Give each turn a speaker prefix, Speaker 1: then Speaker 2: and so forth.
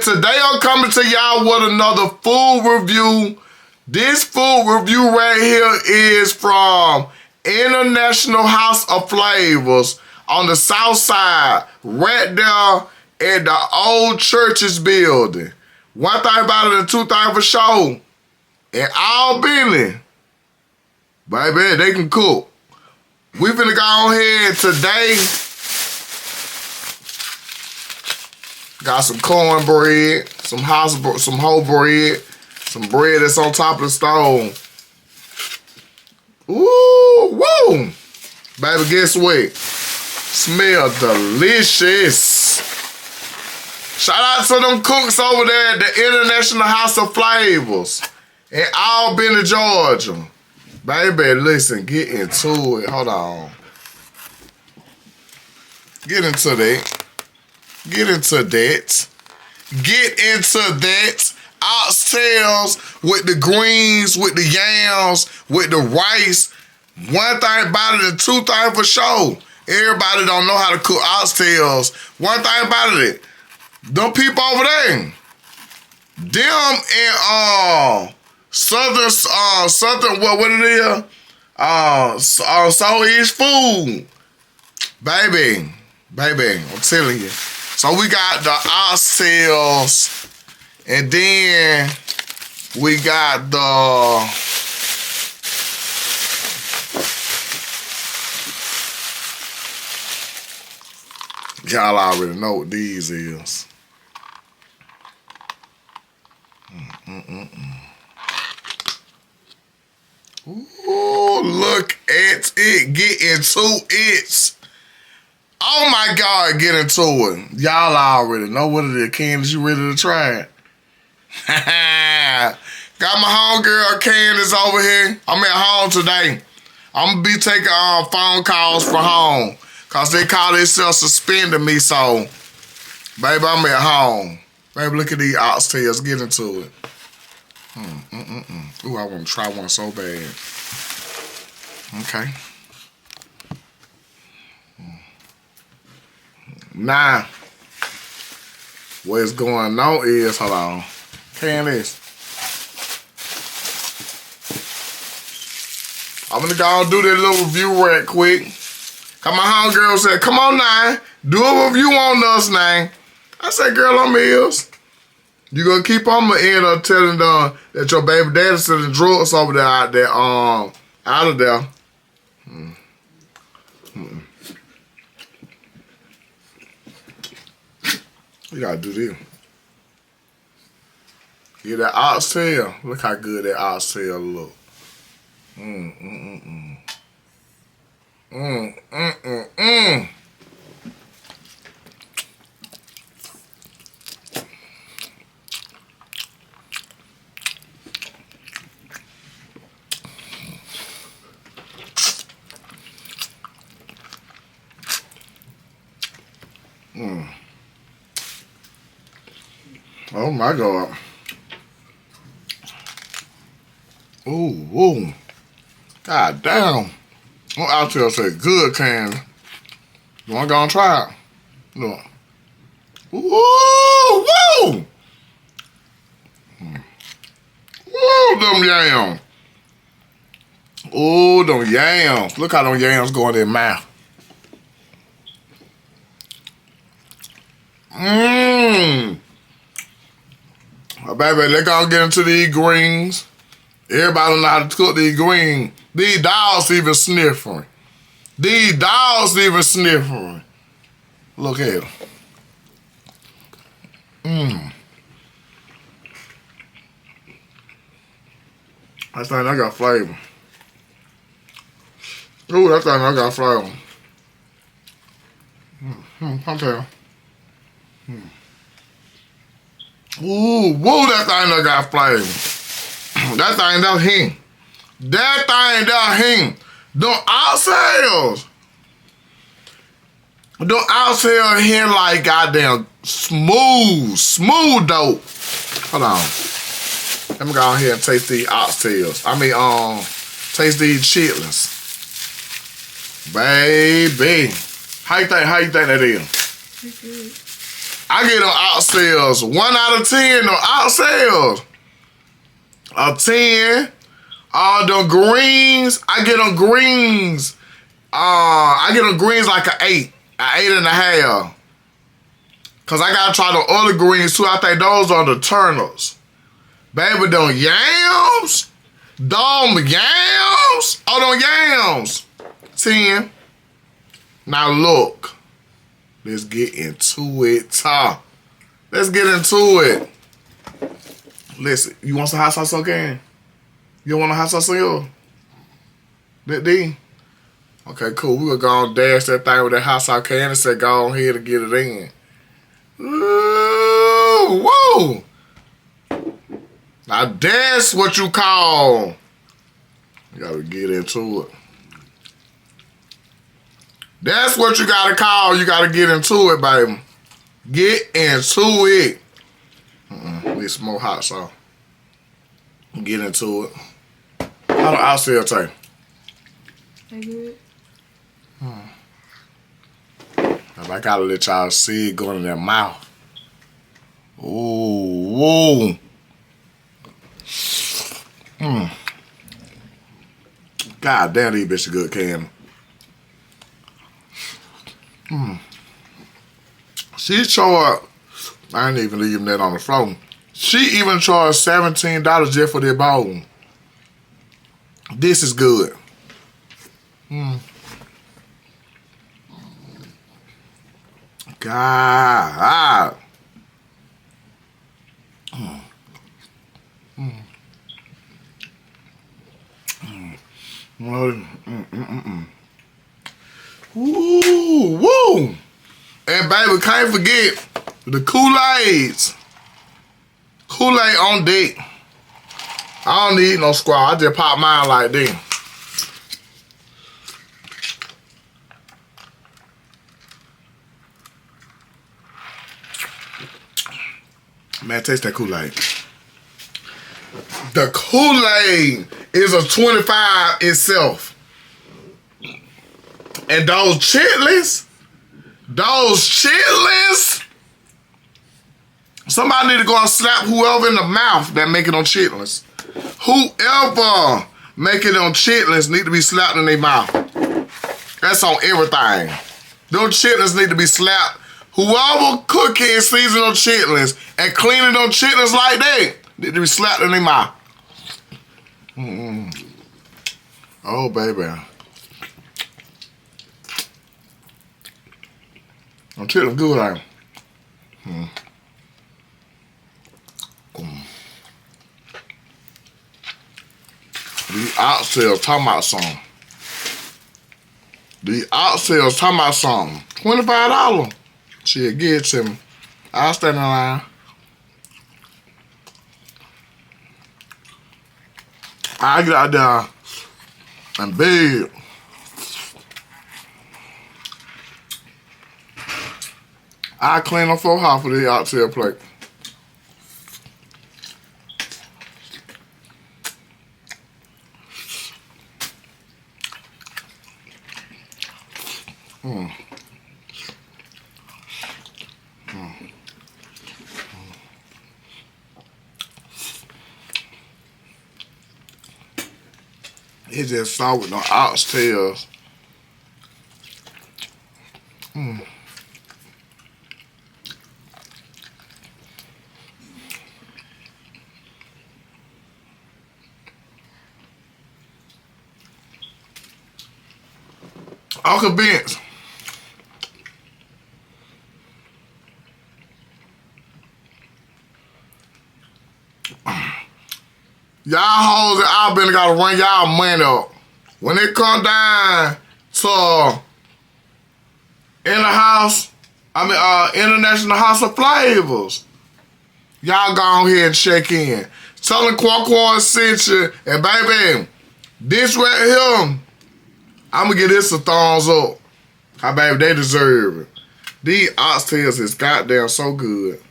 Speaker 1: Today I'm coming to y'all with another food review. This food review right here is from International House of Flavors on the south side, right there at the old churches building. One thing about it and two things for sure. In Albany, baby, they can cook. We finna go on here today. Got some cornbread, some whole bread, some bread that's on top of the stove. Ooh, woo! Baby, guess what? Smell delicious. Shout out to them cooks over there at the International House of Flavors in Albany, Georgia. Baby, listen, get into it. Hold on. Get into that. Get into that. Get into that. Oxtails with the greens, with the yams, with the rice. One thing about it and two things for sure. Everybody don't know how to cook oxtails. One thing about it, them people over there, them in Southern, what it is? Southeast food. Baby, I'm telling you. So we got the oxtails, and then we got the y'all already know what these is. Ooh, look at it. Get into it. Oh my God, get into it. Y'all already know what it is. Candace, you ready to try it? Got my homegirl Candace over here. I'm at home today. I'm going to be taking phone calls from home because they call themselves suspending me, so baby, I'm at home. Baby, look at these oxtails. Get into it. Ooh, I want to try one so bad. Okay. Now, what's going on is, hold on, Candace. I'm gonna go and do that little review right quick. Cause my homegirl said, come on now, do a review on us now. I said, girl, I'm ears. You gonna keep on my end of telling them that your baby daddy selling drugs over there out of there. You gotta do this. Get that oxtail. Look how good that oxtail look. Oh my God. Ooh. God damn. I'm out there say good candy. You wanna go and try it? Look. Woo! Ooh, them yams. Ooh, them yams. Look how them yams go in their mouth. Baby, let's go get into these greens. Everybody know how to cook these greens. These dogs even sniffing. Look at them. That thing I got flavor. Ooh, that thing I got flavor. Okay. Ooh, that thing that got flavor. That thing that hing. Them oxtails. Them oxtails hang like goddamn smooth dope. Hold on. Let me go on here and taste these oxtails. Taste these chitlins. Baby. How you think that is? I get them oxtails. 1 out of 10 on oxtails. A 10. The greens, I get them greens. I get them greens like an 8. An 8.5. Cause I gotta try the other greens too. I think those are the turnips. Baby, them yams. Them yams. Oh, them yams. 10. Now look. Let's get into it, Tom. Let's get into it. Listen, you want some hot sauce on can? You want a hot sauce on yours? That D? Okay, cool. We're gonna dash that thing with that hot sauce can and say go on here to get it in. Ooh, whoa. Now that's what you call. You gotta get into it. That's what you gotta call. You gotta get into it, baby. Get into it. Need some more hot sauce. Get into it. How do I still take?
Speaker 2: They good.
Speaker 1: I gotta let y'all see it going in their mouth. Ooh, whoa. God damn, these bitches good can. She charged, I ain't even leaving that on the floor. She even charged $17 just for that bowl. This is good. God. Ooh, woo. And baby, can't forget the Kool-Aids. Kool-Aid on deck. I don't need no squaw. I just pop mine like this. Man, taste that Kool-Aid. The Kool-Aid is a 25 itself. And those chitlins, somebody need to go and slap whoever in the mouth that making them chitlins. Whoever making them chitlins need to be slapped in their mouth. That's on everything. Those chitlins need to be slapped. Whoever cooking and seasoning them chitlins and cleaning them chitlins like that need to be slapped in their mouth. Oh, baby. I'm chitlins good, ain't it? These oxtails talking about something. These oxtails talking about something. $25. Shit, give it to me. I'll stand in line. I get out there and beg. I clean up for half of the oxtail plate. It's just soft with no oxtails. Uncle Vince. Y'all hoes that I've been gotta run y'all money up. When it come down to International House of Flavors, y'all go on here and check in. Tell them Quaquan sent you, and baby, this right here, I'm gonna give this a thumbs up. How baby, they deserve it. These oxtails is goddamn so good.